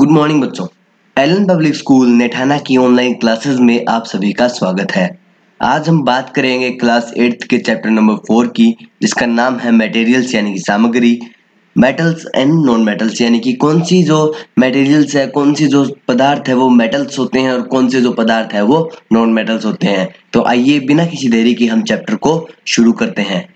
Good morning बच्चों। Elon public school नेठाना की online classes में आप सभी का स्वागत है। आज हम बात करेंगे क्लास 8 के चैप्टर नंबर 4 की, जिसका नाम है मटेरियल्स यानी कि सामग्री, मेटल्स एंड नॉन मेटल्स यानी कि कौन सी जो मटेरियल्स है, कौन सी जो पदार्थ है वो मेटल्स होते हैं और कौन से जो पदार्थ है वो नॉन मेटल्स होते हैं। तो आइए बिना किसी देरी की हम चैप्टर को शुरू करते हैं।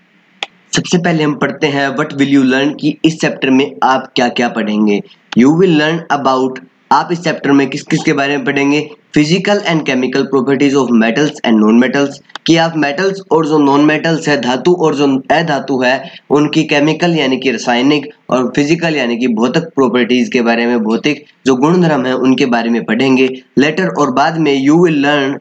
सबसे पहले हम पढ़ते हैं व्हाट विल यू लर्न कि इस चैप्टर में आप क्या क्या पढ़ेंगे। यू विल लर्न अबाउट, आप इस चैप्टर में किस किस के बारे में पढ़ेंगे। Physical and chemical properties of metals and non metals, कि आप मेटल्स और जो नॉन मेटल्स है, धातु और जो अधातु है, उनकी केमिकल यानी कि रासायनिक और फिजिकल यानी कि भौतिक प्रॉपर्टीज के बारे में, भौतिक जो गुणधर्म है उनके बारे में पढ़ेंगे। लेटर और बाद में you will learn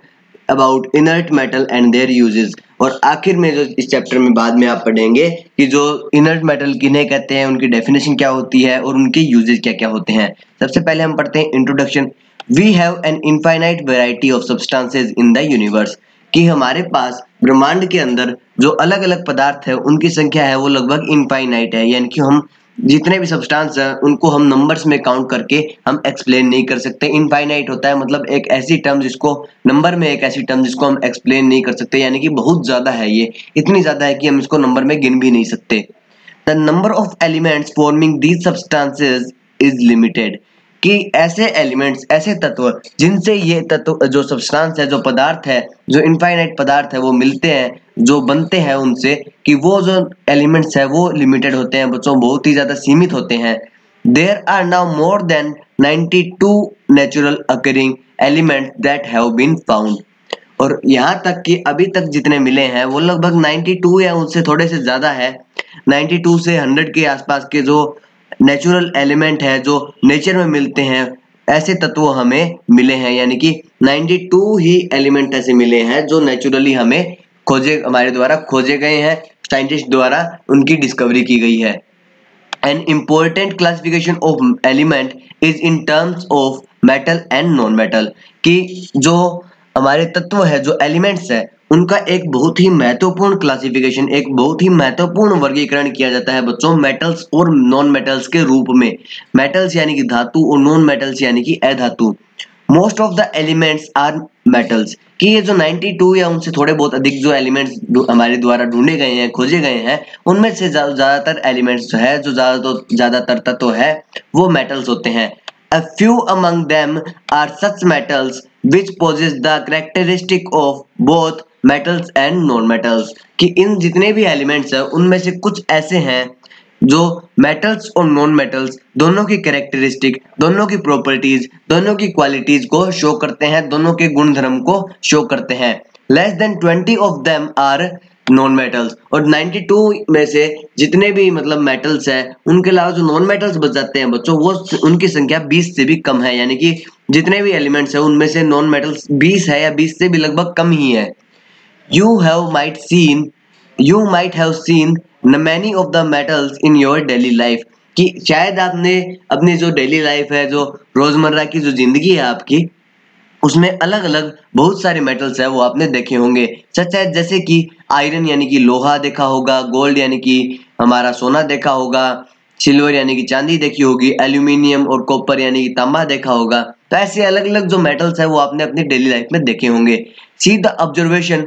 about inert metal and there uses, और आखिर में जो इस चैप्टर में बाद में आप पढ़ेंगे कि जो इनर्ट मेटल किन्हें कहते हैं, उनकी डेफिनेशन क्या होती है और उनके यूजेस क्या क्या होते हैं। सबसे पहले हम पढ़ते हैं introduction. We have an infinite variety of substances in the universe, कि हमारे पास ब्रह्मांड के अंदर जो अलग अलग पदार्थ है उनकी संख्या है वो लगभग इनफाइनाइट है, यानी कि हम जितने भी सब्सटेंस हैं उनको हम नंबर्स में काउंट करके हम एक्सप्लेन नहीं कर सकते। इनफाइनाइट होता है मतलब एक ऐसी टर्म जिसको नंबर में, एक ऐसी टर्म जिसको हम एक्सप्लेन नहीं कर सकते, यानी कि बहुत ज्यादा है, ये इतनी ज्यादा है कि हम इसको नंबर में गिन भी नहीं सकते। The number of elements forming these substances is limited, कि ऐसे एलिमेंट्स, ऐसे तत्व जिनसे ये तत्व जो सब्सटेंस है, जो पदार्थ है, जो इनफाइनाइट पदार्थ है वो मिलते हैं, जो बनते हैं उनसे, कि वो जो एलिमेंट्स है वो लिमिटेड होते हैं बच्चों, बहुत ही ज्यादा सीमित होते हैं। There are now more than 92 natural occurring elements that have been found, और यहाँ तक कि अभी तक जितने मिले हैं वो लगभग 92 या उनसे थोड़े से ज्यादा है। 92 से 100 के आसपास के जो नेचुरल एलिमेंट है, जो नेचर में मिलते हैं, ऐसे तत्व हमें मिले हैं, यानी कि 92 ही एलिमेंट ऐसे मिले हैं जो नेचुरली हमें हमारे द्वारा खोजे गए हैं, साइंटिस्ट द्वारा उनकी डिस्कवरी की गई है। An important classification of element is in terms of metal and non-metal, कि जो हमारे तत्व है, जो एलिमेंट्स है, उनका एक बहुत ही महत्वपूर्ण क्लासिफिकेशन, एक बहुत ही महत्वपूर्ण वर्गीकरण किया जाता है बच्चों मेटल्स और नॉन मेटल्स के रूप में। मेटल्स यानी कि धातु और नॉन मेटल्स यानी कि अधातु। Most of the elements are metals, कि ये जो 92 या उनसे थोड़े बहुत अधिक जो एलिमेंट्स हमारे द्वारा ढूंढे गए हैं, खोजे गए हैं, उनमें से ज्यादातर एलिमेंट्स जो है, जो ज्यादातर तत्व है वो मेटल्स होते हैं। A few among them are such metals which possess the characteristic of both metals and non-metals, कि इन जितने भी एलिमेंट्स हैं उनमें से कुछ ऐसे हैं जो मेटल्स और नॉन मेटल्स दोनों की कैरेक्टरिस्टिक, दोनों की प्रॉपर्टीज, दोनों की क्वालिटीज को शो करते हैं, दोनों के गुणधर्म को शो करते हैं। Less than 20 of them are non metals, और 92 में से जितने भी मतलब मेटल्स हैं उनके अलावा जो नॉन मेटल्स बच जाते हैं बच्चों, वो उनकी संख्या 20 से भी कम है, यानी कि जितने भी एलिमेंट्स हैं उनमें से नॉन मेटल्स 20 है या 20 से भी लगभग कम ही है। You have might seen, you might have seen many of the metals in your daily life, कि शायद आपने अपनी जो डेली लाइफ है, जो रोजमर्रा की जो जिंदगी है आपकी, उसमें अलग अलग बहुत सारे मेटल्स है वो आपने देखे होंगे। सच है, जैसे कि आयरन यानी कि लोहा देखा होगा, गोल्ड यानी कि हमारा सोना देखा होगा, सिल्वर यानी कि चांदी देखी होगी, एल्यूमिनियम और कॉपर यानी कि तांबा देखा होगा। तो ऐसे अलग अलग जो मेटल्स है वो आपने अपनी डेली लाइफ में देखे होंगे। See the observation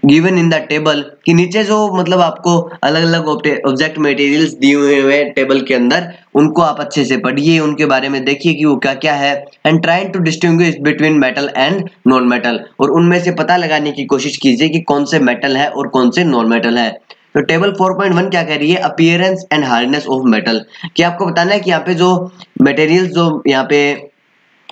given in the table, कि नीचे जो मतलब आपको अलग अलग ऑब्जेक्ट मटेरियल्स दिए हुए हैं टेबल के अंदर, उनको आप अच्छे से पढ़िए, उनके बारे में देखिए कि वो क्या क्या है। And trying to distinguish between metal and non metal, और उनमें से पता लगाने की कोशिश कीजिए कि कौन से मेटल है और कौन से नॉन मेटल है। तो टेबल 4.1 क्या कह रही है, appearance and hardness of metal, कि आपको बताना है कि यहाँ पे जो मटेरियल्स जो यहाँ पे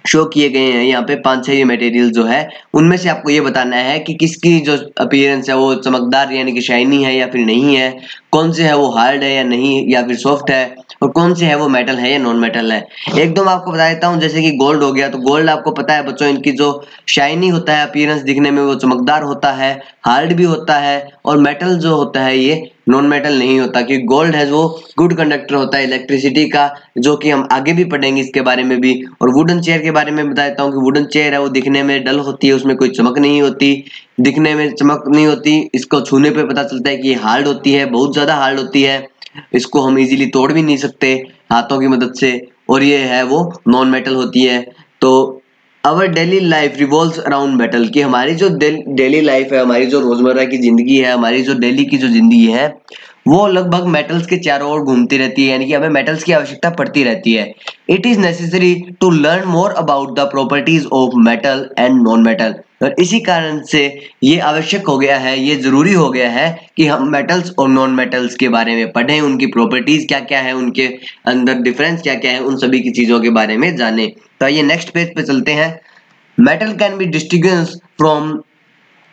शो किए गए हैं, यहाँ पे 5-6 मटेरियल जो है, उनमें से आपको ये बताना है कि किसकी जो अपीयरेंस है वो चमकदार यानी कि शाइनी है या फिर नहीं है, कौन से है वो हार्ड है या नहीं या फिर सॉफ्ट है, और कौन से है वो मेटल है या नॉन मेटल है। एक दो मैं आपको बता देता हूँ, जैसे कि गोल्ड हो गया, तो गोल्ड आपको पता है बच्चों, इनकी जो शाइनी होता है, अपीयरेंस दिखने में वो चमकदार होता है, हार्ड भी होता है, और मेटल जो होता है ये नॉन मेटल नहीं होता, कि गोल्ड है वो गुड कंडक्टर होता है इलेक्ट्रिसिटी का, जो कि हम आगे भी पढ़ेंगे इसके बारे में भी। और वुडन चेयर के बारे में बता देता हूँ कि वुडन चेयर है वो दिखने में डल होती है, उसमें कोई चमक नहीं होती, दिखने में चमक नहीं होती, इसको छूने पे पता चलता है कि ये हार्ड होती है, बहुत ज्यादा हार्ड होती है, इसको हम इजीली तोड़ भी नहीं सकते हाथों की मदद से। और ये है वो नॉन मेटल होती है। तो our daily life revolves around metal, कि हमारी जो डेली लाइफ है, हमारी जो रोजमर्रा की जिंदगी है, हमारी जो डेली की जो जिंदगी है वो लगभग मेटल्स के चारों ओर घूमती रहती है, यानी कि हमें मेटल्स की आवश्यकता पड़ती रहती है। It is necessary to learn more about the properties of metal and non metal, और इसी कारण से ये आवश्यक हो गया है, ये जरूरी हो गया है कि हम मेटल्स और नॉन मेटल्स के बारे में पढ़ें, उनकी प्रॉपर्टीज क्या क्या है, उनके अंदर डिफरेंस क्या क्या है, उन सभी की चीजों के बारे में जानें। तो आइए नेक्स्ट पेज पे चलते हैं। Metal can be distinguished from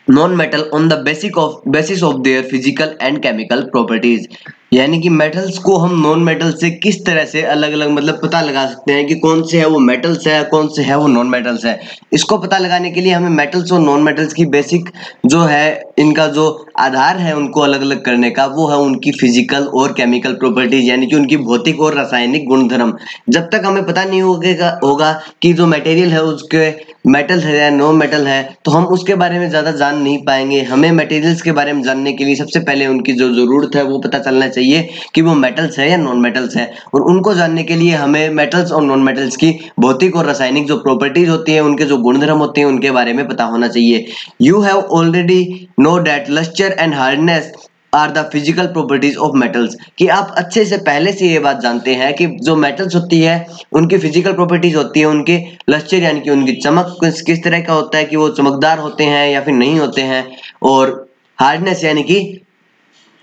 non metal on the basis of their physical and chemical properties, यानी कि मेटल्स को हम नॉन मेटल से किस तरह से अलग अलग मतलब पता लगा सकते हैं कि कौन से है वो मेटल्स है, कौन से है वो नॉन मेटल्स है। इसको पता लगाने के लिए हमें मेटल्स और नॉन मेटल्स की बेसिक जो है, इनका जो आधार है उनको अलग अलग करने का, वो है उनकी फिजिकल और केमिकल प्रॉपर्टीज, यानी कि उनकी भौतिक और रासायनिक गुणधर्म। जब तक हमें पता नहीं होगा कि जो मटेरियल है उसके मेटल है या नॉन मेटल है, तो हम उसके बारे में ज्यादा जान नहीं पाएंगे। हमें मटेरियल्स के बारे में जानने के लिए सबसे पहले उनकी जो जरूरत है वो पता चलना चाहिए कि वो मेटल्स है या नॉन मेटल्स है, और उनको जानने के लिए हमें मेटल्स और नॉन मेटल्स की भौतिक और रासायनिक जो प्रॉपर्टीज होती है, उनके जो गुणधर्म होते हैं, उनके बारे में पता होना चाहिए। You have already know that lustre and hardness are the physical properties of metals, कि आप अच्छे से पहले से ये बात जानते हैं कि जो मेटल्स होती है उनकी फिजिकल प्रॉपर्टीज होती है, उनके लस्टर यानी कि उनकी चमक किस तरह का होता है, कि वो चमकदार होते हैं या फिर नहीं होते हैं, और हार्डनेस यानी कि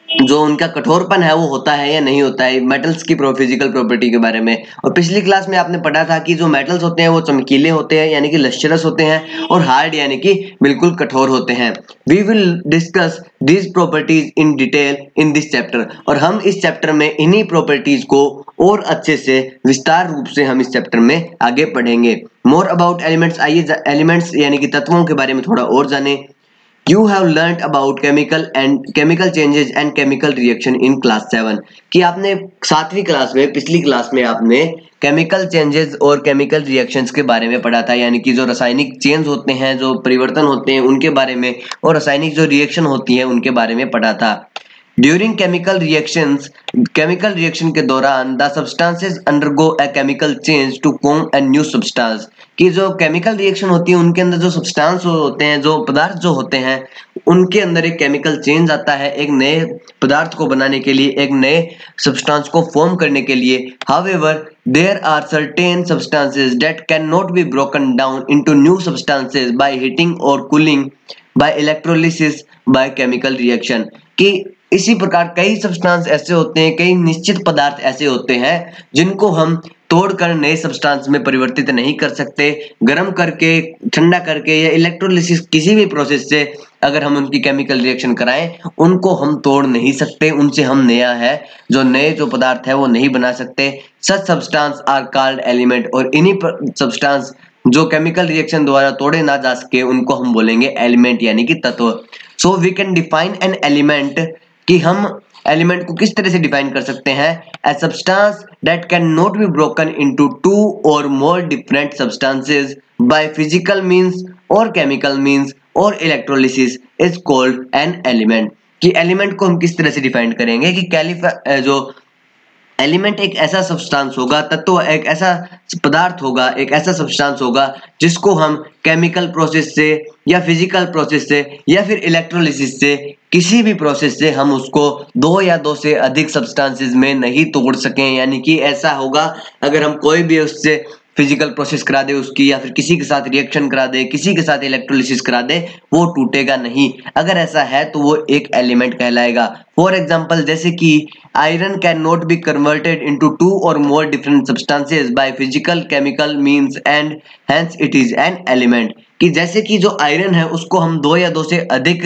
जो उनका कठोरपन है वो होता है या नहीं होता है, मेटल्स की फिजिकल प्रॉपर्टी के बारे में। और पिछली क्लास में आपने पढ़ा था कि जो मेटल्स होते हैं वो चमकीले होते हैं यानी कि लश्चरस होते हैं, और हार्ड यानी कि बिल्कुल कठोर होते हैं। We will discuss these properties in detail in this chapter, और हम इस चैप्टर में इन्हीं प्रॉपर्टीज को और अच्छे से विस्तार रूप से हम इस चैप्टर में आगे पढ़ेंगे। मोर अबाउट एलिमेंट्स, आइए एलिमेंट्स यानी कि तत्वों के बारे में थोड़ा और जाने। You have learnt about chemical changes and chemical reaction in class 7, कि आपने 7वीं क्लास में, पिछली क्लास में आपने केमिकल चेंजेस और केमिकल रिएक्शंस के बारे में पढ़ा था, यानी कि जो रासायनिक चेंज होते हैं, जो परिवर्तन होते हैं उनके बारे में, और रासायनिक जो रिएक्शन होती है उनके बारे में पढ़ा था। ड्यूरिंग केमिकल रिएक्शन के दौरान the substances undergo a chemical change to form a new substance, कि जो केमिकल रिएक्शन होती है उनके अंदर जो सब्सटेंस होते हैं, जो पदार्थ जो होते हैं, उनके अंदर एक केमिकल चेंज आता है एक नए पदार्थ को बनाने के लिए, एक नए सब्सटेंस को फॉर्म करने के लिए। However there are certain substances that can not be broken down into new substances by heating और cooling by electrolysis by chemical reaction, कि इसी प्रकार कई सब्सटेंस ऐसे होते हैं, कई निश्चित पदार्थ ऐसे होते हैं जिनको हम तोड़कर नए सब्सटेंस में परिवर्तित नहीं कर सकते। गर्म करके, ठंडा करके या इलेक्ट्रोलिसिस किसी भी प्रोसेस से अगर हम उनकी केमिकल रिएक्शन कराएं, उनको हम तोड़ नहीं सकते, उनसे हम नया है जो नए जो पदार्थ है वो नहीं बना सकते। सच सब्सटेंस आर कॉल्ड एलिमेंट, और इन्हीं सब्सटेंस जो केमिकल रिएक्शन द्वारा तोड़े ना जा सके उनको हम बोलेंगे एलिमेंट यानी कि तत्व। So we can define an element, कि हम एलिमेंट को किस तरह से डिफाइन कर सकते हैं। A substance that can not be broken into two और more different substances by physical means और केमिकल मींस और electrolysis is called an element, कि एलिमेंट को हम किस तरह से डिफाइन करेंगे कि जो एलिमेंट एक ऐसा सब्सटेंस होगा, तत्व एक ऐसा पदार्थ होगा, एक ऐसा सब्सटेंस होगा जिसको हम केमिकल प्रोसेस से या फिजिकल प्रोसेस से या फिर इलेक्ट्रोलिसिस से, किसी भी प्रोसेस से हम उसको दो या दो से अधिक सब्सटेंसेस में नहीं तोड़ सकें। यानी कि ऐसा होगा अगर हम कोई भी उससे फिजिकल प्रोसेस करा दे उसकी, या फिर किसी के साथ रिएक्शन करा दे, किसी के साथ इलेक्ट्रोलिसिस करा दे, वो टूटेगा नहीं। अगर ऐसा है तो वो एक एलिमेंट कहलाएगा। फॉर एग्जांपल, जैसे कि iron can not be converted into two और more different substances by physical chemical means and hence it is an element, कि जैसे कि जो आयरन है उसको हम दो या दो से अधिक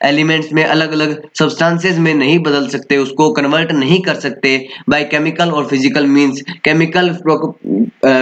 एलिमेंट्स में, अलग अलग सब्सटेंसेस में नहीं बदल सकते, उसको कन्वर्ट नहीं कर सकते बाय केमिकल और फिजिकल मींस, केमिकल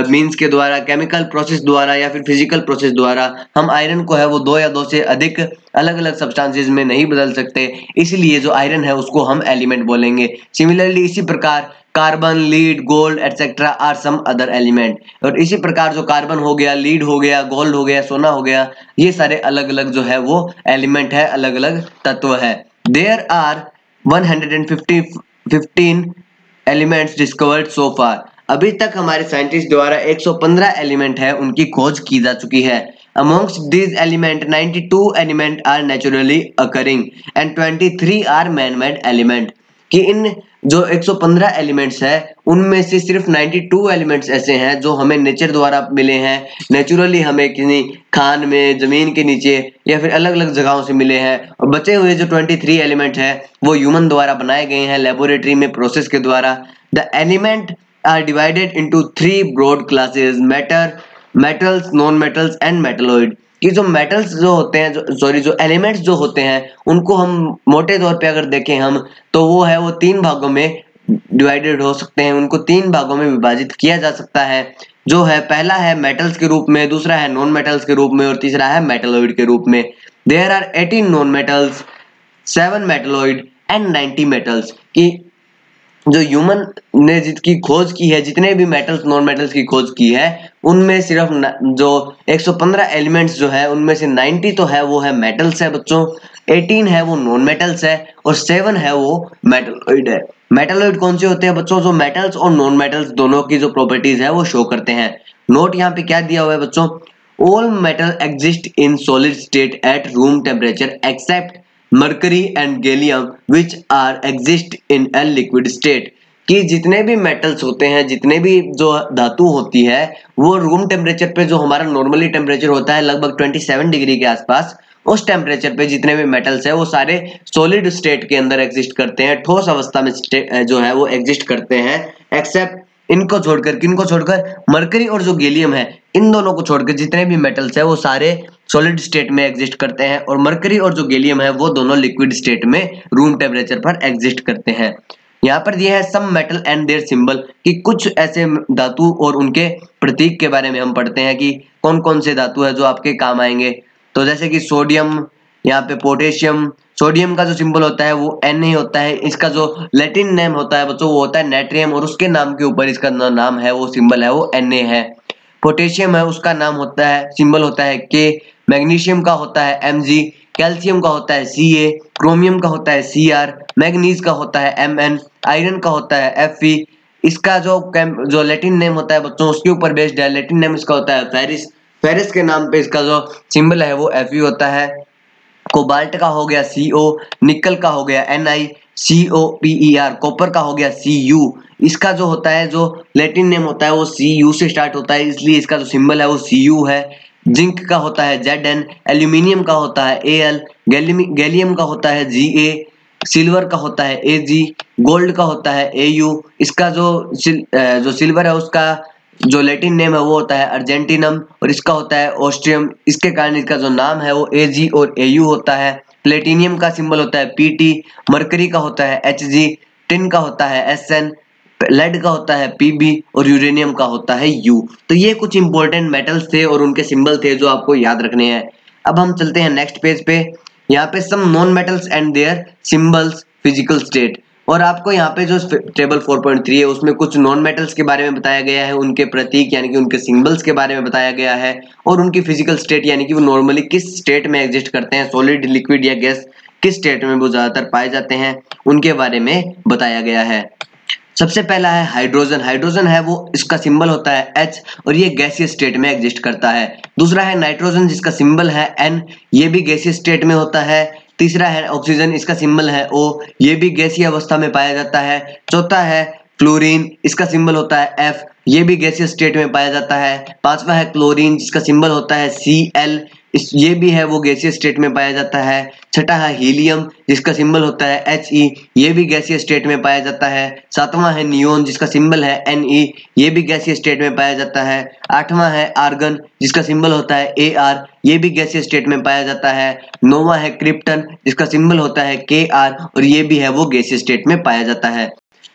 मींस के द्वारा, केमिकल प्रोसेस द्वारा या फिर फिजिकल प्रोसेस द्वारा हम आयरन को है वो दो या दो से अधिक अलग अलग सब्सटेंसेस में नहीं बदल सकते, इसलिए जो आयरन है उसको हम एलिमेंट बोलेंगे। सिमिलरली इसी प्रकार carbon, lead, gold etcetera are some other element, और इसी प्रकार जो कार्बन हो गया, लीड हो गया, गोल्ड हो गया, सोना हो गया, ये सारे अलग अलग जो है वो एलिमेंट है, अलग अलग तत्व है। There are 115 elements discovered so far, अभी तक हमारे साइंटिस्ट द्वारा 115 एलिमेंट है उनकी खोज की जा चुकी है। Amongst these element 92 element are naturally occurring and 23 are man-made element। कि इन जो 115 एलिमेंट्स है उनमें से सिर्फ 92 एलिमेंट्स ऐसे हैं जो हमें नेचर द्वारा मिले हैं, नेचुरली हमें किसी खान में, जमीन के नीचे या फिर अलग अलग जगहों से मिले हैं। और बचे हुए जो 23 एलिमेंट है वो ह्यूमन द्वारा बनाए गए हैं लेबोरेटरी में प्रोसेस के द्वारा। The element are divided into 3 broad classes, matter, metals, non metals and metalloid. कि जो मेटल्स जो होते हैं, जो एलिमेंट्स जो होते हैं उनको हम मोटे तौर पे अगर देखें हम तो वो 3 भागों में डिवाइडेड हो सकते हैं, उनको 3 भागों में विभाजित किया जा सकता है। जो है पहला है मेटल्स के रूप में, दूसरा है नॉन मेटल्स के रूप में और तीसरा है मेटलॉइड के रूप में। There are 18 non metals, 7 metalloid and 90 metals. की जो ह्यूमन ने जिसकी खोज की है, जितने भी मेटल्स नॉन मेटल्स की खोज की है उनमें सिर्फ जो 115 एलिमेंट्स जो है उनमें से 90 तो है वो है मेटल्स है बच्चों, 18 है वो नॉन मेटल्स है और 7 है वो मेटलॉइड है। मेटलॉइड कौन से होते हैं बच्चों? जो मेटल्स और नॉन मेटल्स दोनों की जो प्रॉपर्टीज है वो शो करते हैं। नोट यहाँ पे क्या दिया हुआ है बच्चों? All metal exist in solid state at room temperature except mercury and gallium which are exist in a liquid state. कि जितने भी मेटल्स होते हैं, जितने भी जो धातु होती है वो रूम टेम्परेचर पे, जो हमारा नॉर्मली टेम्परेचर होता है लगभग 27 डिग्री के आसपास, उस टेम्परेचर पे जितने भी मेटल्स है वो सारे सॉलिड स्टेट के अंदर एग्जिस्ट करते हैं, ठोस अवस्था में जो है वो एग्जिस्ट करते हैं। एक्सेप्ट इनको छोड़कर, किनको छोड़कर? मरकरी और जो गैलियम है, इन दोनों को छोड़कर जितने भी मेटल्स है वो सारे सॉलिड स्टेट में एग्जिस्ट करते हैं और मरकरी और जो गैलियम है वो दोनों लिक्विड स्टेट में रूम टेम्परेचर पर एग्जिस्ट करते हैं। यहाँ पर दिया है some metal and their symbol, कि कुछ ऐसे धातु और उनके प्रतीक के बारे में हम पढ़ते हैं कि कौन कौन से धातु है जो आपके काम आएंगे। तो जैसे कि सोडियम, यहाँ पे पोटेशियम। सोडियम का जो सिंबल होता है वो Na होता है, इसका जो लैटिन नेम होता है बच्चों वो होता है नाइट्रियम और उसके नाम के ऊपर इसका नाम है वो सिंबल है वो Na है। पोटेशियम है उसका नाम होता है, सिंबल होता है K। मैग्नीशियम का होता है Mg, कैल्शियम का होता है Ca, क्रोमियम का होता है Cr, मैग्नीज का होता है Mn, आयरन का होता है Fe। इसका जो लैटिन नेम होता है बच्चों उसके ऊपर बेस्ड है, लैटिन नेम इसका होता है फेरिस। फेरिस के नाम पे इसका जो सिंबल है वो Fe होता है। कोबाल्ट का हो गया Co, निकल का हो गया Ni, COPER, कॉपर का हो गया Cu। इसका जो होता है, जो लैटिन नेम होता है वो Cu से स्टार्ट होता है, इसलिए इसका जो सिंबल है वो Cu है। जिंक का होता है Zn, एल्यूमिनियम का होता है Al, गैलियम का होता है Ga, सिल्वर का होता है Ag, गोल्ड का होता है Au। इसका जो सिल्वर है उसका जो लैटिन नेम है वो होता है अर्जेंटिनम और इसका होता है ऑस्ट्रियम। इसके कारण इसका जो नाम है वो Ag और Au होता है। प्लेटिनियम का सिंबल होता है Pt, मरकरी का होता है Hg, टिन का होता है Sn, लेड का होता है Pb और यूरेनियम का होता है U। तो ये कुछ इंपॉर्टेंट मेटल्स थे और उनके सिंबल थे जो आपको याद रखने हैं। अब हम चलते हैं नेक्स्ट पेज पे। यहाँ पे some non metals and their symbols, physical state. और आपको यहाँ पे जो टेबल 4.3 है उसमें कुछ नॉन मेटल्स के बारे में बताया गया है, उनके प्रतीक यानी कि उनके सिंबल्स के बारे में बताया गया है और उनकी फिजिकल स्टेट यानी कि वो नॉर्मली किस स्टेट में एग्जिस्ट करते हैं, सॉलिड, लिक्विड या गैस, किस स्टेट में वो ज्यादातर पाए जाते हैं उनके बारे में बताया गया है। सबसे पहला है हाइड्रोजन। हाइड्रोजन है वो, इसका सिंबल होता है H और ये गैसियस स्टेट में एग्जिस्ट करता है। दूसरा है नाइट्रोजन जिसका सिंबल है N, ये भी गैसियस स्टेट में होता है। तीसरा है ऑक्सीजन, इसका सिंबल है O, ये भी गैसीय अवस्था में पाया जाता है। चौथा है फ्लोरीन, इसका सिंबल होता है F, ये भी गैसीय स्टेट में पाया जाता है। पांचवा है क्लोरीन जिसका सिंबल होता है Cl, ये भी है वो गैसीय स्टेट में पाया जाता है। छठा है हीलियम जिसका सिंबल होता है He, ये भी गैसीय स्टेट में पाया जाता है। सातवां है नियोन जिसका सिंबल है Ne, ये भी गैसीय स्टेट में पाया जाता है। आठवां है आर्गन जिसका सिंबल होता है Ar, ये भी गैसीय स्टेट में पाया जाता है। नौवां है क्रिप्टन जिसका सिंबल होता है Kr और ये भी है वो गैसीय स्टेट में पाया जाता है।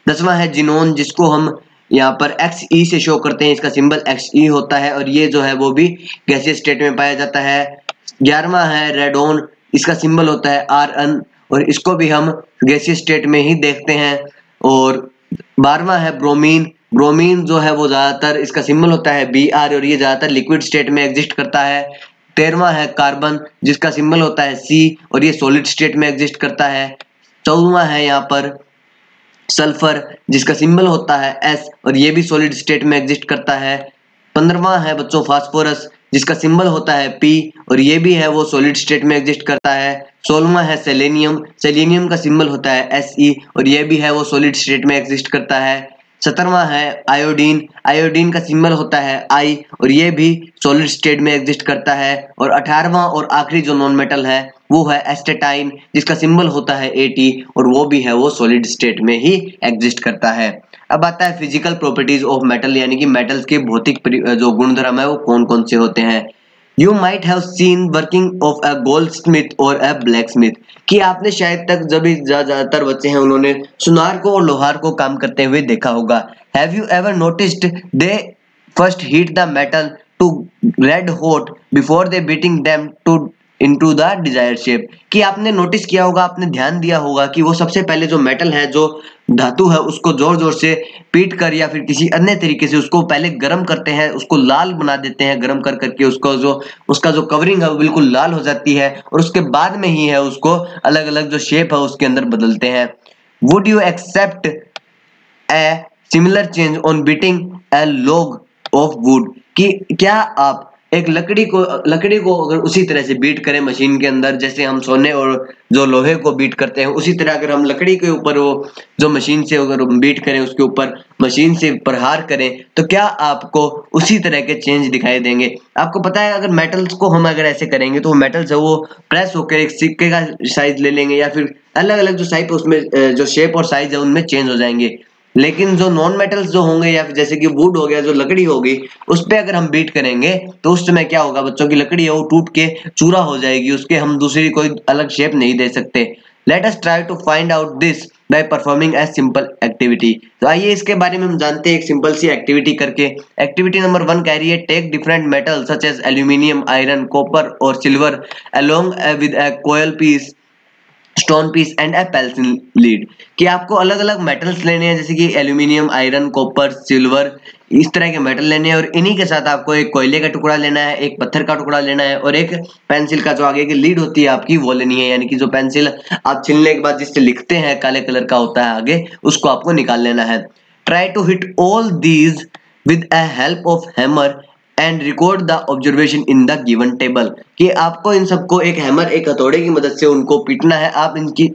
10वां है जिनोन जिसको हम यहाँ पर Xe से शो करते हैं, इसका सिंबल Xe होता है और ये जो है वो भी गैसीय स्टेट में पाया जाता है। 11वां है रेडोन, इसका सिंबल होता है Rn और इसको भी हम गैसीय स्टेट में ही देखते हैं। और 12वां है ब्रोमीन। ब्रोमीन जो है वो ज्यादातर, इसका सिंबल होता है Br और ये ज्यादातर लिक्विड स्टेट में एग्जिस्ट करता है। 13वां है कार्बन जिसका सिंबल होता है C और ये सॉलिड स्टेट में एग्जिस्ट करता है। 14वां है यहाँ पर सल्फर जिसका सिंबल होता है S और ये भी सॉलिड स्टेट में एग्जिस्ट करता है। 15वां है बच्चों फास्फोरस जिसका सिंबल होता है P और ये भी है वो सॉलिड स्टेट में एग्जिस्ट करता है। 16वां है सेलेनियम, सेलेनियम का सिंबल होता है Se और ये भी है वो सॉलिड स्टेट में एग्जिस्ट करता है। 17वां है आयोडीन, आयोडीन का सिंबल होता है I और ये भी सॉलिड स्टेट में एग्जिस्ट करता है। और 18वां और आखिरी जो नॉन मेटल है वो है एस्टेटाइन जिसका सिंबल होता है At और वो भी है वो सॉलिड स्टेट में ही एग्जिस्ट करता है। अब आता है फिजिकल प्रॉपर्टीज ऑफ मेटल यानी कि मेटल्स के भौतिक जो गुणधर्म है वो कौन कौन से होते हैं। You might have seen working of a gold Smith और अ ब्लैक स्मिथ कि आपने शायद तक जब भी ज्यादातर बच्चे हैं उन्होंने सुनार को और लोहार को काम करते हुए देखा होगा। Have you ever noticed they first heat the metal to red hot before they beating them to into the desired shape कि आपने नोटिस किया होगा, आपने ध्यान दिया होगा कि वो सबसे पहले जो मेटल है, जो धातु है, उसको जोर जोर से पीट कर या फिर किसी अन्य तरीके से उसको पहले गर्म करते हैं, उसको लाल बना देते हैं गर्म कर करके उसका जो कवरिंग है वो बिल्कुल लाल हो जाती है और उसके बाद में ही है उसको अलग अलग जो शेप है उसके अंदर बदलते हैं। Would you accept a similar change on beating a log of wood कि क्या आप एक लकड़ी को अगर उसी तरह से बीट करें मशीन के अंदर जैसे हम सोने और जो लोहे को बीट करते हैं, उसी तरह अगर हम लकड़ी के ऊपर वो जो मशीन से अगर बीट करें, उसके ऊपर मशीन से प्रहार करें, तो क्या आपको उसी तरह के चेंज दिखाई देंगे। आपको पता है अगर मेटल्स को हम अगर ऐसे करेंगे तो मेटल्स है वो प्रेस होकर एक सिक्के का साइज ले लेंगे या फिर अलग अलग जो साइज उसमें जो शेप और साइज है उनमें चेंज हो जाएंगे। लेकिन जो नॉन मेटल्स जो होंगे या फिर जैसे कि वुड हो गया, जो लकड़ी होगी, उस पे अगर हम बीट करेंगे तो उस समय क्या होगा बच्चों की लकड़ी है वो टूट के चूरा हो जाएगी, उसके हम दूसरी कोई अलग शेप नहीं दे सकते। Let us try to find out this by performing a simple activity. तो आइए इसके बारे में हम जानते हैं एक सिंपल सी एक्टिविटी करके। एक्टिविटी नंबर 1 कह रही है take different metal such as aluminium, iron, copper और silver along with a coal piece, stone piece and a pencil lead कि आपको अलग अलग मेटल्स लेने हैं जैसे कि एल्यूमिनियम, आयरन, कॉपर, सिल्वर, इस तरह के मेटल लेने हैं और इन्हीं के साथ आपको एक कोयले का टुकड़ा लेना है, एक पत्थर का टुकड़ा लेना है और एक पेंसिल का जो आगे की लीड होती है आपकी वो लेनी है, यानी कि जो पेंसिल आप छीलने के बाद जिससे लिखते हैं काले कलर का होता है आगे, उसको आपको निकाल लेना है। Try to hit all these with a help of hammer and record the observation in the given table कि आपको इन सबको एक हैमर, एक हथौड़े की मदद से उनको पीटना है। आप इनकी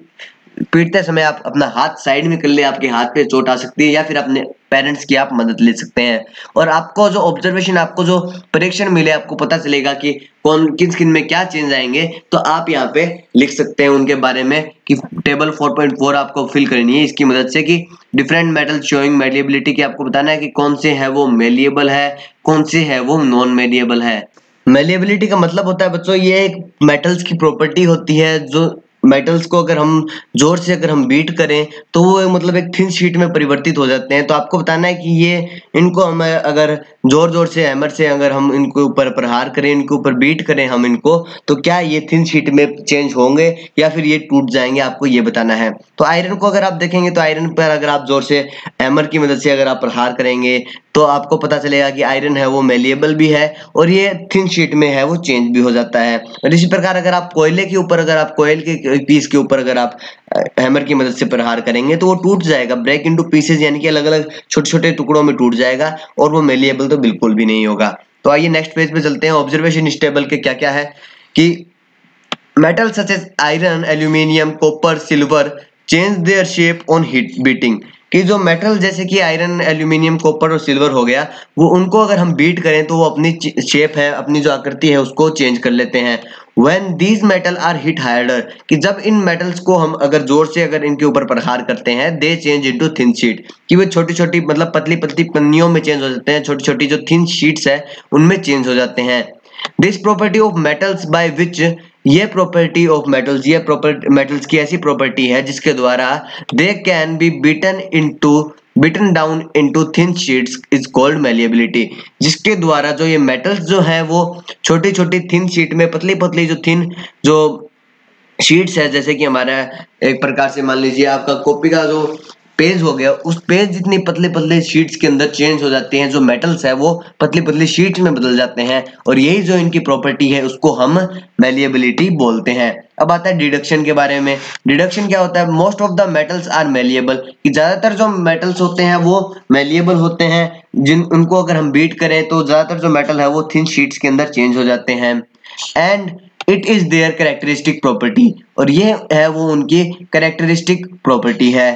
पीटते समय आप अपना हाथ साइड में कर ले, आपके हाथ पे चोट आ सकती है या फिर अपने पेरेंट्स की आप मदद ले सकते हैं। और आपको जो ऑब्जर्वेशन, आपको जो परीक्षण मिले, आपको पता चलेगा कि कौन किन किन में क्या चेंज आएंगे, तो आप यहाँ पे लिख सकते हैं उनके बारे में कि टेबल 4.4 आपको फिल करनी है इसकी मदद से कि डिफरेंट मेटल शोइंग मेलिएबिलिटी, की आपको बताना है कि कौन से है वो मेलिएबल है, कौन से है वो नॉन मेलिएबल है। मेलिएबिलिटी का मतलब होता है बच्चों ये एक मेटल्स की प्रॉपर्टी होती है, जो मेटल्स को अगर हम जोर से अगर हम बीट करें तो वो मतलब एक थिन शीट में परिवर्तित हो जाते हैं। तो आपको बताना है कि ये इनको हम अगर जोर जोर से हैमर से अगर हम इनको ऊपर प्रहार करें, इनके ऊपर बीट करें हम इनको, तो क्या ये थिन शीट में चेंज होंगे या फिर ये टूट जाएंगे, आपको ये बताना है। तो आयरन को अगर आप देखेंगे तो आयरन पर अगर आप जोर से हैमर की मदद से अगर आप प्रहार करेंगे तो आपको पता चलेगा कि आयरन है वो मेलिएबल भी है और ये थिन शीट में है वो चेंज भी हो जाता है। और इसी प्रकार अगर आप कोयले के ऊपर, अगर आप कोयल के पीस के ऊपर अगर आप हैमर की मदद से प्रहार करेंगे तो वो टूट जाएगा, ब्रेक इनटू पीसेस, यानी कि अलग अलग छोटे छोटे टुकड़ों में टूट जाएगा और वो मेलिएबल तो बिल्कुल भी नहीं होगा। तो आइए नेक्स्ट पेज पे चलते हैं। ऑब्जर्वेशन इस टेबल के क्या क्या है कि metal such as iron, aluminium, copper, silver change their shape on heat beating कि जो मेटल जैसे कि आयरन, एल्यूमिनियम, कॉपर और सिल्वर हो गया, वो उनको अगर हम बीट करें तो वो अपनी शेप है, अपनी जो आकृति है उसको चेंज कर लेते हैं। When these metal are hit harder कि जब इन मेटल्स को हम अगर जोर से अगर इनके ऊपर प्रहार करते हैं, they change into thin sheet कि वो छोटी छोटी मतलब पतली पतली पन्नियों में चेंज हो जाते हैं, छोटी छोटी जो थिन शीट्स है उनमें चेंज हो जाते हैं। This property of metals by which, ये प्रॉपर्टी ऑफ मेटल्स, ये मेटल्स की ऐसी प्रॉपर्टी है जिसके द्वारा दे can be beaten down into thin sheets is called malleability, जिसके द्वारा जो ये मेटल्स जो है वो छोटी छोटी थिन शीट में, पतली पतली जो थिन जो शीट्स है, जैसे कि हमारा एक प्रकार से मान लीजिए आपका कॉपी का जो पेज हो गया, उस पेज जितनी पतले पतले शीट्स के अंदर चेंज हो जाते हैं, जो मेटल्स है वो पतली पतली शीट्स में बदल जाते हैं और यही जो इनकी प्रॉपर्टी है उसको हम मेलिएबिलिटी बोलते हैं। अब आता है डिडक्शन के बारे में। डिडक्शन क्या होता है? Most of the metals are malleable, कि ज्यादातर जो मेटल्स होते हैं वो मेलिएबल होते हैं, जिन उनको अगर हम बीट करें तो ज्यादातर जो मेटल है वो थिन शीट्स के अंदर चेंज हो जाते हैं। And it is there characteristic property, और ये है वो उनकी कैरेक्टरिस्टिक प्रॉपर्टी है।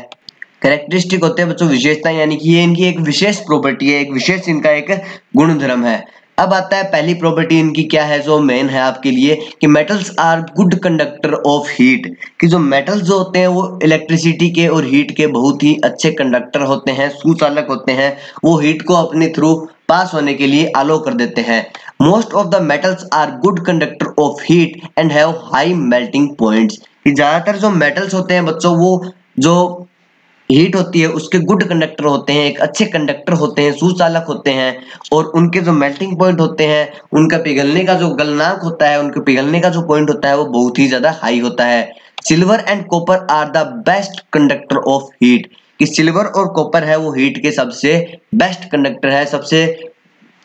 कैरेक्टरिस्टिक होते हैं बच्चों विशेषता, यानी कि ये इनकी एक विशेष प्रॉपर्टी है, एक विशेष इनका एक गुणधर्म है। अब आता है पहली प्रॉपर्टी इनकी क्या है जो मेन है आपके लिए, कि metals are good conductor of heat, कि जो मेटल्स जो होते हैं वो इलेक्ट्रिसिटी के और हीट के बहुत ही अच्छे कंडक्टर होते हैं, सुचालक होते हैं, वो हीट को अपने थ्रू पास होने के लिए अलो कर देते हैं। Most of the metals are good conductor of heat and have high melting points, कि ज्यादातर जो मेटल्स होते हैं बच्चों वो जो हीट होती है उसके गुड कंडक्टर होते हैं, एक अच्छे कंडक्टर होते हैं, सुचालक होते हैं, और उनके जो मेल्टिंग पॉइंट होते हैं, उनका पिघलने का जो गलनांक होता है, उनके पिघलने का जो पॉइंट होता है वो बहुत ही ज्यादा हाई होता है। Silver and copper are the best conductor of heat, कि सिल्वर और कॉपर है वो हीट के सबसे बेस्ट कंडक्टर है, सबसे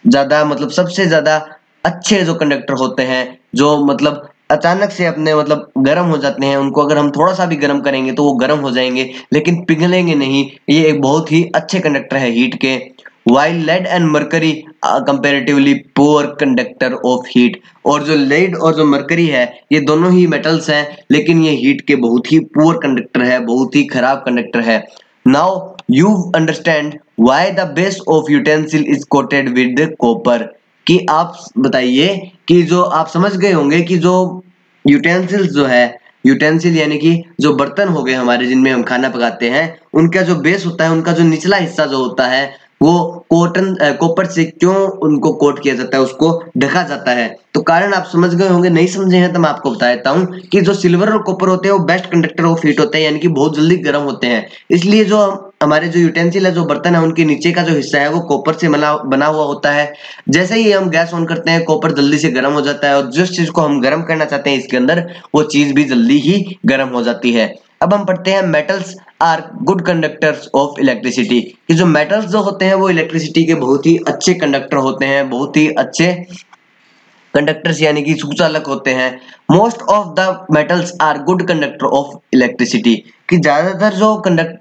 ज्यादा मतलब सबसे ज्यादा अच्छे जो कंडक्टर होते हैं, जो मतलब अचानक से अपने मतलब गर्म हो जाते हैं, उनको अगर हम थोड़ा सा भी गर्म करेंगे तो वो गर्म हो जाएंगे लेकिन पिघलेंगे नहीं। ये एक बहुत ही अच्छे कंडक्टर है हीट के। While lead and mercury comparatively poor conductor of heat, और जो लेड और जो मरकरी है ये दोनों ही मेटल्स हैं, लेकिन ये हीट के बहुत ही पुअर कंडक्टर है, बहुत ही खराब कंडक्टर है। Now you understand why the base of utensil is coated with copper, कि आप बताइए कि जो आप समझ गए होंगे कि जो यूटेंसिल्स जो है, यूटेंसिल यानी कि जो बर्तन हो गए हमारे जिनमें हम खाना पकाते हैं, उनका जो बेस होता है, उनका जो निचला हिस्सा जो होता है वो कॉपर से क्यों उनको कोट किया जाता है, उसको ढका जाता है। तो कारण आप समझ गए होंगे, नहीं समझे हैं तो मैं आपको बता देता हूँ कि जो सिल्वर और कॉपर होते हैं वो बेस्ट कंडक्टर ऑफ हीट होते हैं, यानी कि बहुत जल्दी गर्म होते हैं। इसलिए जो हमारे जो यूटेंसिल है, जो बर्तन है, उनके नीचे का जो हिस्सा है वो कॉपर से बना हुआ होता है। जैसे ही हम गैस ऑन करते हैं कॉपर जल्दी से गर्म हो जाता है, और जिस चीज को हम गर्म करना चाहते हैं इसके अंदर वो चीज भी जल्दी ही गर्म हो जाती है। अब हम पढ़ते हैं metals are good conductors of electricity, कि जो मेटल्स जो होते हैं वो इलेक्ट्रिसिटी के बहुत ही अच्छे कंडक्टर होते हैं, बहुत ही अच्छे कंडक्टर्स यानी कि सुचालक होते हैं। Most of the metals are good conductor of electricity, कि ज्यादातर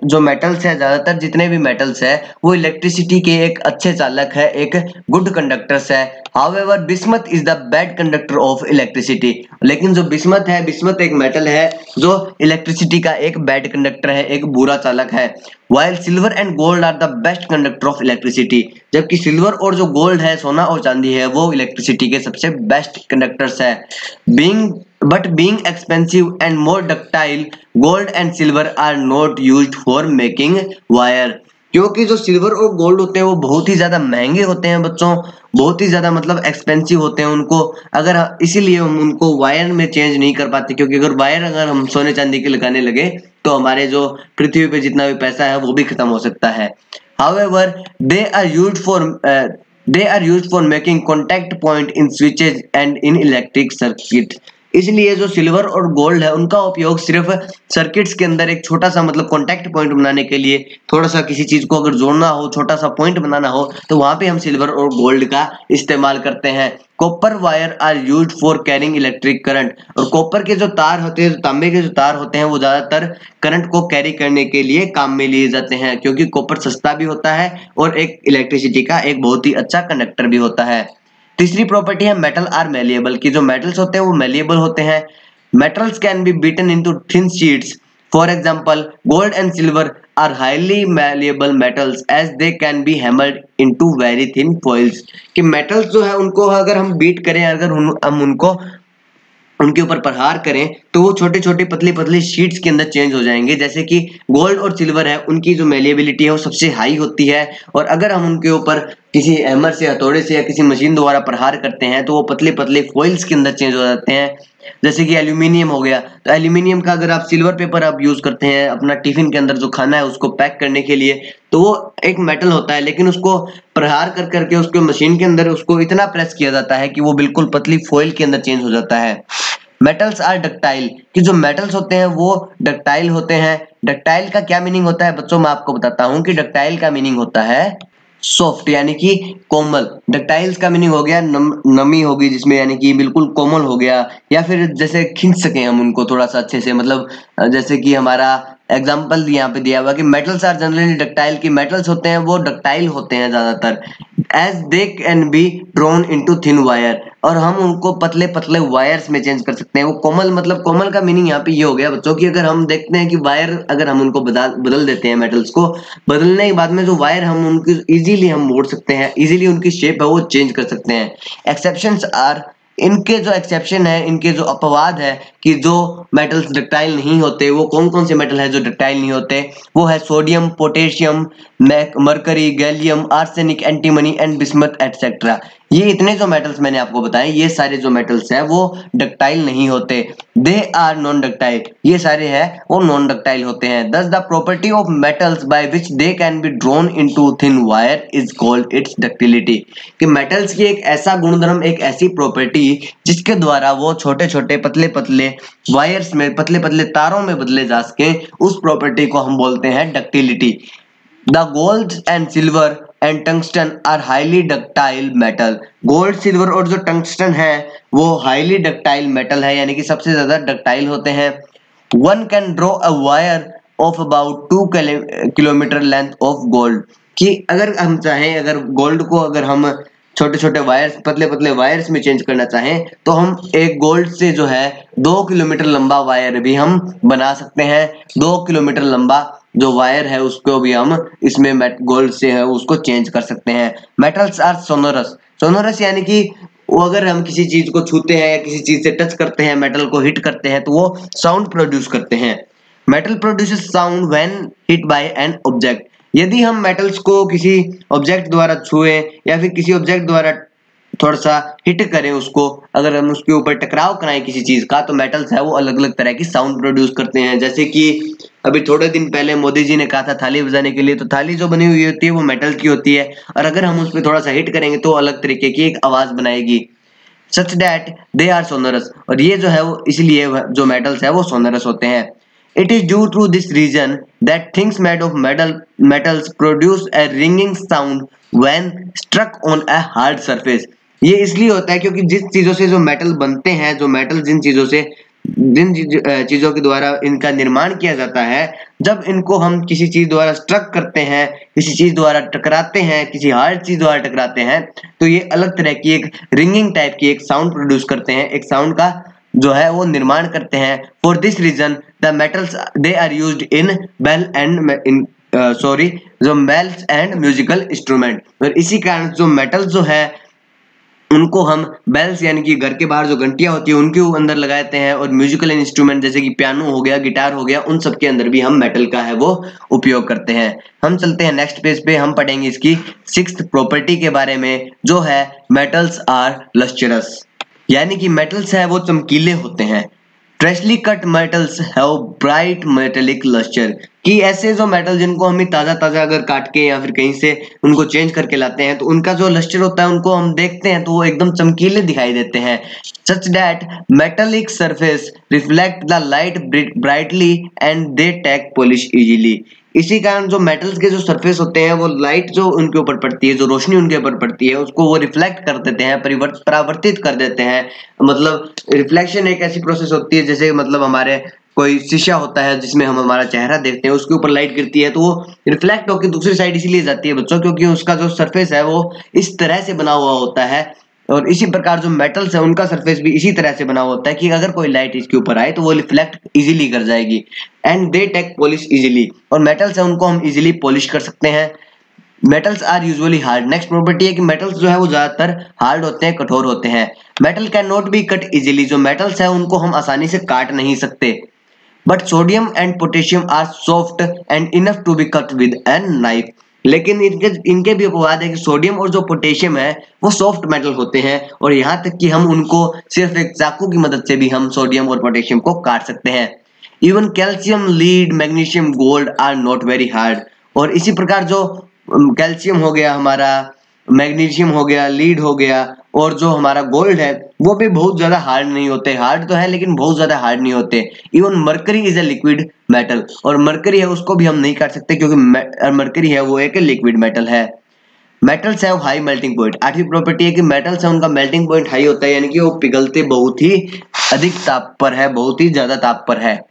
जो मेटल्स है, ज्यादातर जितने भी मेटल्स है वो इलेक्ट्रिसिटी के एक अच्छे चालक है, एक गुड कंडक्टर्स है। However bismuth is the bad conductor of electricity, लेकिन जो बिस्मथ है, बिस्मथ एक मेटल है जो इलेक्ट्रिसिटी का एक बैड कंडक्टर है, एक बुरा चालक है। While silver and gold are the best conductor of electricity, जबकि सिल्वर और जो गोल्ड है, सोना और चांदी है, वो इलेक्ट्रिसिटी के सबसे बेस्ट कंडक्टर्स है। Being expensive and more ductile, gold and silver are not used for making wire, क्योंकि जो सिल्वर और गोल्ड होते हैं वो बहुत ही ज्यादा महंगे होते हैं बच्चों, बहुत ही ज्यादा मतलब एक्सपेंसिव होते हैं, उनको अगर इसीलिए हम उनको वायर में चेंज नहीं कर पाते, क्योंकि अगर हम सोने चांदी के लगाने लगे तो हमारे जो पृथ्वी पे जितना भी पैसा है वो भी खत्म हो सकता है। However, they are used for making contact point in switches and in electric circuits, इसलिए जो सिल्वर और गोल्ड है उनका उपयोग सिर्फ सर्किट्स के अंदर एक छोटा सा मतलब कॉन्टैक्ट पॉइंट बनाने के लिए, थोड़ा सा किसी चीज को अगर जोड़ना हो, छोटा सा पॉइंट बनाना हो, तो वहां पे हम सिल्वर और गोल्ड का इस्तेमाल करते हैं। Copper wire are used for carrying electric current, और कॉपर के जो तार होते हैं, तांबे के जो तार होते हैं, वो ज्यादातर करंट को कैरी करने के लिए काम में लिए जाते हैं, क्योंकि कॉपर सस्ता भी होता है और एक इलेक्ट्रिसिटी का एक बहुत ही अच्छा कंडक्टर भी होता है। तीसरी प्रॉपर्टी है मेटल आर मेलिएबल, की जो मेटल्स होते हैं वो मेलिएबल होते हैं। Metals can be beaten into thin sheets, for example gold and silver are highly malleable metals as they can be hammered into very thin foils, कि metals जो है उनको अगर हम बीट करें, अगर हम उनको उनके ऊपर प्रहार करें तो वो छोटे छोटे पतली पतली शीट्स के अंदर चेंज हो जाएंगे। जैसे कि गोल्ड और सिल्वर है, उनकी जो मेलिएबिलिटी है वो सबसे हाई होती है, और अगर हम उनके ऊपर किसी हैमर से, हथौड़े से या किसी मशीन द्वारा प्रहार करते हैं तो वो पतले पतले फॉइल्स के अंदर चेंज हो जाते हैं। जैसे कि एल्यूमिनियम हो गया, तो एल्यूमिनियम का अगर आप सिल्वर पेपर आप यूज करते हैं अपना टिफिन के अंदर जो खाना है उसको पैक करने के लिए, तो वो एक मेटल होता है, लेकिन उसको प्रहार कर करके उसको मशीन के अंदर उसको इतना प्रेस किया जाता है कि वो बिल्कुल पतली फॉइल के अंदर चेंज हो जाता है। मेटल्स आर डक्टाइल, कि जो मेटल्स होते हैं वो डक्टाइल होते हैं। डक्टाइल का क्या मीनिंग होता है बच्चों, मैं आपको बताता हूं कि डक्टाइल का मीनिंग होता है सॉफ्ट यानी कि कोमल, डक्टाइल्स का मीनिंग हो गया नमी होगी जिसमें, यानी कि बिल्कुल कोमल हो गया, या फिर जैसे खींच सके हम उनको थोड़ा सा अच्छे से, मतलब जैसे कि हमारा एग्जांपल यहाँ पे दिया हुआ कि मेटल्स आर जनरली डक्टाइल, की मेटल्स होते हैं वो डक्टाइल होते हैं ज्यादातर, as they can be drawn into thin wire, और हम उनको पतले पतले वायर्स में चेंज कर सकते हैं। वो कोमल, मतलब कोमल का मीनिंग यहाँ पे ये हो गया बच्चों की, अगर हम देखते हैं कि वायर अगर हम उनको बदल देते हैं, मेटल्स को बदलने के बाद में जो वायर हम उनकी इजीली हम मोड़ सकते हैं, इजीली उनकी शेप है वो चेंज कर सकते हैं। एक्सेप्शंस आर, इनके जो एक्सेप्शन है, इनके जो अपवाद है कि जो मेटल्स डक्टाइल नहीं होते, वो कौन कौन से मेटल है जो डक्टाइल नहीं होते, वो है sodium, potassium, mercury, gallium, arsenic, antimony and bismuth etcetera. ये इतने जो मेटल्स मैंने आपको बताए, ये सारे जो मेटल्स हैं वो डक्टाइल नहीं होते। दे आर नॉन डक्टाइल, ये सारे हैं वो नॉन डक्टाइल होते हैं। दस the property of metals by which they can be drawn into thin wire is called its ductility, कि मेटल्स की एक ऐसा गुणधर्म, एक ऐसी प्रॉपर्टी जिसके द्वारा वो छोटे छोटे पतले पतले वायर्स में, पतले पतले तारों में बदले जा सके, उस प्रॉपर्टी को हम बोलते हैं ductility. The gold and silver and tungsten are highly ductile metal, gold, silver और जो टंगस्टन है वो हाईली डक्टाइल मेटल है, यानी कि सबसे ज्यादा डक्टाइल होते हैं। One can draw a wire of about 2 kilometre length of gold, कि अगर हम चाहें, अगर गोल्ड को अगर हम छोटे छोटे वायर्स, पतले पतले वायर्स में चेंज करना चाहें, तो हम एक गोल्ड से जो है 2 किलोमीटर लंबा वायर भी हम बना सकते हैं। 2 किलोमीटर लंबा जो वायर है उसको भी हम इसमें गोल्ड से है उसको चेंज कर सकते हैं। मेटल्स आर सोनोरस, सोनोरस यानी कि वो अगर हम किसी चीज को छूते हैं या किसी चीज से टच करते हैं, मेटल को हिट करते हैं, तो वो साउंड प्रोड्यूस करते हैं। Metal produces sound when hit by an object, यदि हम मेटल्स को किसी ऑब्जेक्ट द्वारा छुए या फिर किसी ऑब्जेक्ट द्वारा थोड़ा सा हिट करें उसको, अगर हम उसके ऊपर टकराव कराएं किसी चीज का, तो मेटल्स है वो अलग अलग तरह की साउंड प्रोड्यूस करते हैं। जैसे कि अभी थोड़े दिन पहले मोदी जी ने कहा था थाली बजाने के लिए, तो थाली जो बनी हुई होती है वो मेटल की होती है, और अगर हम उस पर थोड़ा सा हिट करेंगे तो अलग तरीके की एक आवाज बनाएगी। Such that they are sonorous, और ये जो है वो इसलिए जो मेटल्स है वो सोनरस होते हैं। It is due to this reason that things made of metals produce a ringing sound when struck on a hard surface. ये इसलिए होता है क्योंकि जिस चीजों से जो मेटल बनते हैं, जो मेटल जिन चीजों से, चीजों के द्वारा इनका निर्माण किया जाता है, जब इनको हम किसी चीज द्वारा स्ट्रक करते हैं, किसी चीज द्वारा टकराते हैं, किसी हार्ड चीज द्वारा टकराते हैं, तो ये अलग तरह की एक रिंगिंग टाइप की एक साउंड प्रोड्यूस करते हैं, एक साउंड का जो है वो निर्माण करते हैं। For this reason the metals they are used in bell and in जो बेल्स एंड म्यूजिकल इंस्ट्रूमेंट, और इसी कारण जो मेटल्स जो है उनको हम बेल्स यानी कि घर के बाहर जो घंटियां होती है उनके अंदर लगाते हैं, और म्यूजिकल इंस्ट्रूमेंट जैसे कि पियानो हो गया, गिटार हो गया, उन सब के अंदर भी हम मेटल का है वो उपयोग करते हैं। हम चलते हैं नेक्स्ट पेज पे, हम पढ़ेंगे इसकी 6th प्रॉपर्टी के बारे में, जो है मेटल्स आर लस्ट्रस, यानी कि मेटल्स है वो चमकीले होते हैं। Freshly cut metals have bright metallic lustre, कि ऐसे जो मेटल जिनको हम ताजा ताजा अगर काट के या फिर कहीं से उनको चेंज करके लाते हैं, तो उनका जो लस्टर होता है उनको हम देखते हैं तो वो एकदम चमकीले दिखाई देते हैं। Such that metallic surface reflect the light brightly and they take polish easily, इसी कारण जो मेटल्स के जो सरफेस होते हैं वो लाइट जो उनके ऊपर पड़ती है, जो रोशनी उनके ऊपर पड़ती है, उसको वो रिफ्लेक्ट कर देते हैं, परावर्तित कर देते हैं। मतलब रिफ्लेक्शन एक ऐसी प्रोसेस होती है जैसे मतलब हमारे कोई शीशा होता है जिसमें हम हमारा चेहरा देखते हैं, उसके ऊपर लाइट गिरती है तो वो रिफ्लेक्ट होकर दूसरी साइड इसीलिए जाती है बच्चों, क्योंकि उसका जो सरफेस है वो इस तरह से बना हुआ होता है। और इसी प्रकार जो मेटल्स है उनका सरफेस भी इसी तरह से बना होता है कि अगर कोई लाइट इसके ऊपर आए तो वो रिफ्लेक्ट इजीली कर जाएगी। And they take polish easily, और मेटल्स है उनको हम इजीली पॉलिश कर सकते हैं। Metals are usually hard, next property है कि मेटल्स जो है वो ज्यादातर हार्ड होते हैं, कठोर होते हैं। Metal can not be cut easily, जो मेटल्स है उनको हम आसानी से काट नहीं सकते। But sodium and potassium are soft and enough to be cut with an knife, लेकिन इनके भी अपवाद है कि सोडियम और जो पोटेशियम है वो सॉफ्ट मेटल होते हैं, और यहाँ तक कि हम उनको सिर्फ एक चाकू की मदद से भी हम सोडियम और पोटेशियम को काट सकते हैं। Even calcium, lead, magnesium, gold are not very hard, और इसी प्रकार जो कैल्शियम हो गया हमारा, मैग्नीशियम हो गया, लीड हो गया, और जो हमारा गोल्ड है वो भी बहुत ज्यादा हार्ड नहीं होते, हार्ड तो है लेकिन बहुत ज्यादा हार्ड नहीं होते। Even mercury is a liquid metal, और मरकरी है उसको भी हम नहीं काट सकते क्योंकि मरकरी है वो एक लिक्विड मेटल है। Metals have high melting point. आठवीं प्रॉपर्टी है कि मेटल्स है उनका मेल्टिंग पॉइंट हाई होता है, यानी कि वो पिघलते बहुत ही अधिक ताप पर है, बहुत ही ज्यादा ताप पर है।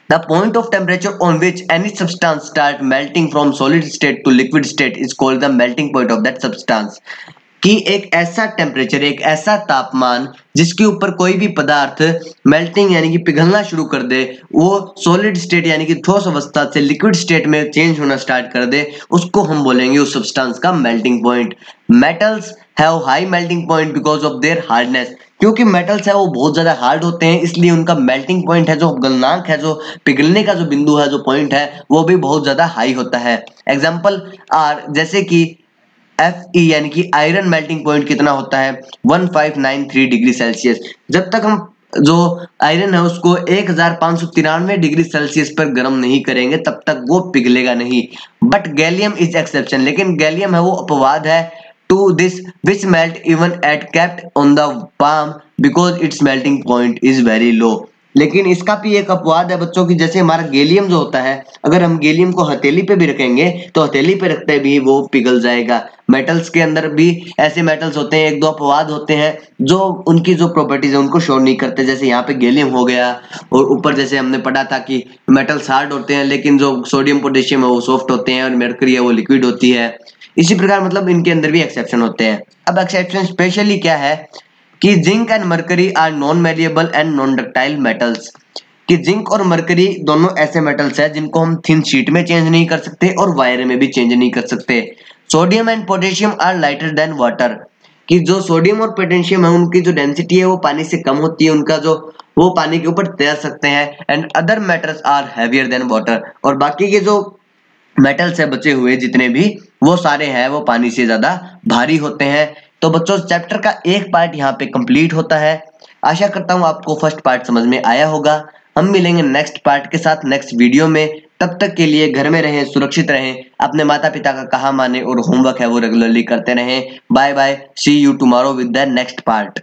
The point of temperature on which any substance start melting from solid state to liquid state is called the melting point of that substance। कि एक ऐसा टेम्परेचर, एक ऐसा तापमान जिसके ऊपर कोई भी पदार्थ मेल्टिंग यानी कि पिघलना शुरू कर दे, वो सॉलिड स्टेट यानी कि ठोस अवस्था से लिक्विड स्टेट में चेंज होना स्टार्ट कर दे, उसको हम बोलेंगे उस सब्सटेंस का melting point. Metals have high melting point because of their hardness. क्योंकि मेटल्स है वो बहुत ज्यादा हार्ड होते हैं, इसलिए उनका मेल्टिंग पॉइंट है, जो गलनांक है, जो पिघलने का जो बिंदु है, जो पॉइंट है, वो भी बहुत ज्यादा हाई होता है। एग्जाम्पल आर, जैसे कि Fe यानी कि आयरन मेल्टिंग पॉइंट कितना होता है 1593 डिग्री सेल्सियस। जब तक हम जो आयरन है उसको 1593 डिग्री सेल्सियस पर गर्म नहीं करेंगे तब तक वो पिघलेगा नहीं। बट गैलियम इज एक्सेप्शन, लेकिन गैलियम है वो अपवाद है to this which melt even at kept on the palm because its melting point is very low. लेकिन इसका भी एक अपवाद है बच्चों की, जैसे हमारा गैलियम जो होता है, अगर हम गैलियम को हथेली पे भी रखेंगे तो हथेली पे रखते भी वो पिघल जाएगा। मेटल्स के अंदर भी ऐसे मेटल्स होते हैं, एक दो अपवाद होते हैं जो उनकी जो प्रॉपर्टीज है उनको शो नहीं करते, जैसे यहाँ पे गैलियम हो गया, और ऊपर जैसे हमने पढ़ा था कि मेटल्स हार्ड होते हैं लेकिन जो सोडियम पोटेशियम है वो सॉफ्ट होते हैं, और मरकरी है वो लिक्विड होती है। इसी प्रकार मतलब इनके अंदर भी एक्सेप्शन होते हैं। अब एक्सेप्शन स्पेशली क्या है कि zinc and mercury are non malleable and non ductile metals. कि जिंक और मरकरी दोनों ऐसे मेटल्स हैं जिनको हम थिन शीट में चेंज नहीं कर सकते और वायर में भी चेंज नहीं कर सकते। Sodium and potassium are lighter than water. कि जो सोडियम और पोटेशियम है उनकी जो डेंसिटी है वो पानी से कम होती है, उनका जो वो पानी के ऊपर तैर सकते हैं। And other metals are heavier than water. और बाकी के जो मेटल्स है बचे हुए जितने भी, वो सारे हैं वो पानी से ज्यादा भारी होते हैं। तो बच्चों चैप्टर का एक पार्ट यहाँ पे कंप्लीट होता है। आशा करता हूँ आपको फर्स्ट पार्ट समझ में आया होगा। हम मिलेंगे नेक्स्ट पार्ट के साथ नेक्स्ट वीडियो में। तब तक के लिए घर में रहें, सुरक्षित रहें, अपने माता पिता का कहा माने और होमवर्क है वो रेगुलरली करते रहें। Bye bye, see you tomorrow with the next part.